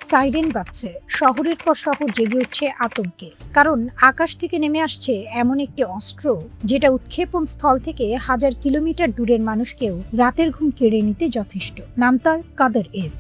Siren বাজছে, শহরের পর শহর জেগে উঠছে আতঙ্কে। কারণ আকাশ থেকে নেমে আসছে এমন একটি অস্ত্র যেটা উৎক্ষেপণ স্থল থেকে হাজার কিলোমিটার দূরের মানুষকেও রাতের ঘুম কেড়ে নিতে যথেষ্ট। নাম তার কাদার-এভ।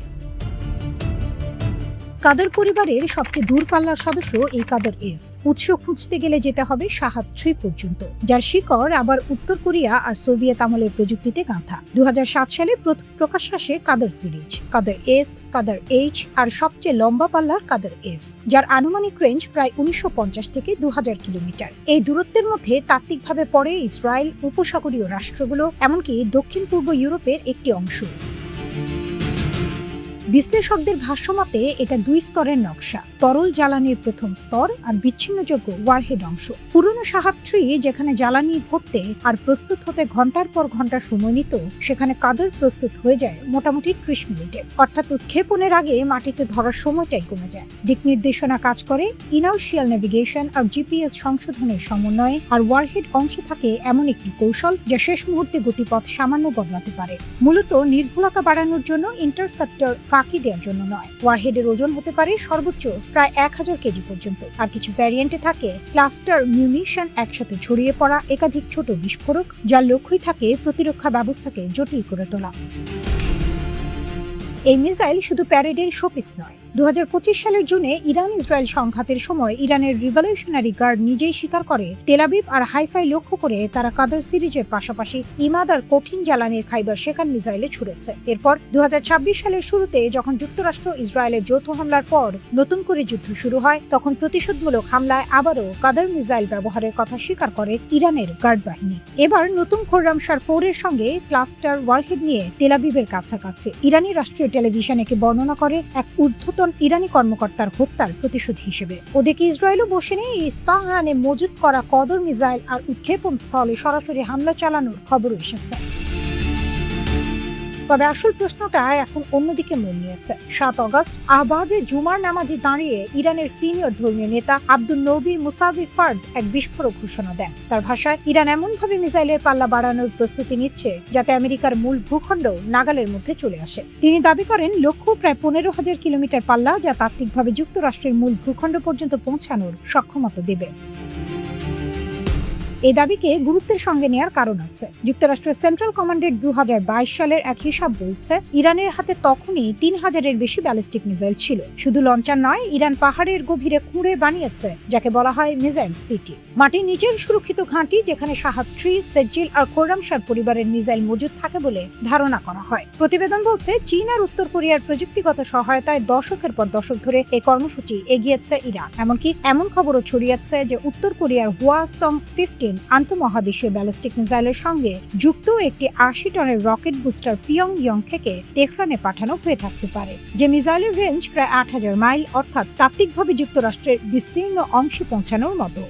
কাদার পরিবারের সবচেয়ে দূরপাল্লার সদস্য এই কাদার-এভ। উৎস খুঁজতে গেলে যেতে হবে শাহাব 3 পর্যন্ত, যার শিকড় আবার উত্তর কোরিয়া আর সোভিয়েত আমলের প্রযুক্তিতে গাঁথা। 2007 সালে প্রকাশ্যে আসে কাদার সিরিজ, কাদার-এস, কাদার-এইচ আর সবচেয়ে লম্বা পাল্লার কাদার-এভ, যার আনুমানিক রেঞ্জ প্রায় 1950 থেকে 2000 কিলোমিটার। এই দূরত্বের মধ্যে তাত্ত্বিকভাবে পড়ে ইসরায়েল, উপসাগরীয় রাষ্ট্রগুলো, এমনকি দক্ষিণ পূর্ব ইউরোপের একটি অংশ। বিশ্লেষকদের ভাষ্যমতে এটা 2 স্তরের নকশা, তরল জ্বালানির প্রথম স্তর আর বিচ্ছিন্নযোগ্য ওয়ারহেড অংশ। পুরনো শাহাব 3 যেখানে জ্বালানি ভরতে আর প্রস্তুত হতে ঘন্টার পর ঘন্টা সময় নিত, সেখানে কাদার প্রস্তুত হয়ে যায় মোটামুটি 30 মিনিটে। অর্থাৎ উৎক্ষেপণের আগে মাটিতে ধরার সময়টাই কমে যায়। দিক নির্দেশনা কাজ করে ইনার্শিয়াল নেভিগেশন আর জিপিএস সংশোধনের সমন্বয়ে, আর ওয়ারহেড অংশে থাকে এমন একটি কৌশল যা শেষ মুহূর্তে গতিপথ সামান্য বদলাতে পারে। মূলত নির্ভুলতা বাড়ানোর জন্য, ইন্টারসেপ্টর ফাঁকি দেওয়ার জন্য নয়। ওয়ারহেডের ওজন হতে পারে সর্বোচ্চ প্রায় 1000 কেজি পর্যন্ত। আর কিছু ভ্যারিয়েন্টে থাকে ক্লাস্টার মিউনিশন, একসাথে ছড়িয়ে পড়া একাধিক ছোট বিস্ফোরক, যার লক্ষ্যই থাকে প্রতিরক্ষা ব্যবস্থাকে জটিল করে তোলা। এই মিসাইল শুধু প্যারেডের শোপিস নয়। 2025 সালের জুনে ইরান ইসরায়েল সংঘাতের সময় ইরানের রিভলিউশনারি গার্ড নিজেই স্বীকার করে, তেল আবিব আর হাইফাই লক্ষ্য করে তারা কাদার সিরিজের পাশাপাশি ইমাদ আর কঠিন জ্বালানির খাইবার শেখান মিসাইলে ছুড়েছে। এরপর 2026 সালের শুরুতে যখন যুক্তরাষ্ট্র ইসরায়েলের যৌথ হামলার পর নতুন করে যুদ্ধ শুরু হয়, তখন প্রতিশোধমূলক হামলায় আবারও কাদার মিসাইল ব্যবহারের কথা স্বীকার করে ইরানের গার্ড বাহিনী। এবার নতুন খোররামশার 4 এর সঙ্গে ক্লাস্টার ওয়ারহেড নিয়ে তেল আবিবের কাছাকাছি। ইরানি রাষ্ট্রীয় টেলিভিশন একে বর্ণনা করে এক ঊর্ধ্বতন ইরানি কর্মকর্তার হত্যার প্রতিশোধ হিসেবে। ওদিকে ইসরায়েলও বসে নেই। ইস্পাহানে মজুত করা কদর মিসাইল আর উৎক্ষেপণ স্থলে সরাসরি হামলা চালানোর খবরও এসেছে। তবে আসল প্রশ্নটা এখন অন্যদিকে মন নিয়েছে। 7 আগস্ট আহবাজে জুমার নামাজে দাঁড়িয়ে ইরানের সিনিয়র ধর্মীয় নেতা আব্দুল নবী মুসাভি ফার্দ এক বিস্ফোরক ঘোষণা দেন। তার ভাষায়, ইরান এমনভাবে মিসাইলের পাল্লা বাড়ানোর প্রস্তুতি নিচ্ছে যাতে আমেরিকার মূল ভূখণ্ড নাগালের মধ্যে চলে আসে। তিনি দাবি করেন লক্ষ্য প্রায় 15,000 কিলোমিটার পাল্লা, যা তাত্ত্বিকভাবে যুক্তরাষ্ট্রের মূল ভূখণ্ড পর্যন্ত পৌঁছানোর সক্ষমতা দেবে। এই দাবিকে গুরুত্বের সঙ্গে নেওয়ার কারণ আছে। যুক্তরাষ্ট্রের সেন্ট্রাল কমান্ডের 2022 সালের এক হিসাব বলছে, ইরানের হাতে তখনই 3000-এর বেশি ব্যালিস্টিক মিসাইল ছিল। শুধু লঞ্চার নয়, ইরান পাহাড়ের গভীরে খুঁড়ে বানিয়েছে যাকে বলা হয় মিসাইল সিটি, মাটির নিচের সুরক্ষিত ঘাঁটি, যেখানে শাহাব 3, সেজ্জিল আর খোররামশার পরিবারের মিসাইল মজুদ থাকে বলে ধারণা করা হয়। প্রতিবেদন বলছে, চীন আর উত্তর কোরিয়ার প্রযুক্তিগত সহায়তায় দশকের পর দশক ধরে এই কর্মসূচি এগিয়েছে ইরান। এমনকি এমন খবরও ছড়িয়েছে যে উত্তর কোরিয়ার হোয়াসং 15 আন্তঃমহাদেশীয় ব্যালিস্টিক মিসাইলের সঙ্গে যুক্ত একটি 80 টনের রকেট বুস্টার পিয়ংইয়ং থেকে তেহরানে পাঠানো হয়ে থাকতে পারে, যে মিসাইলের রেঞ্জ প্রায় 8000 মাইল, অর্থাৎ তাত্ত্বিকভাবে যুক্তরাষ্ট্রের বিস্তীর্ণ অংশে পৌঁছানোর মতো।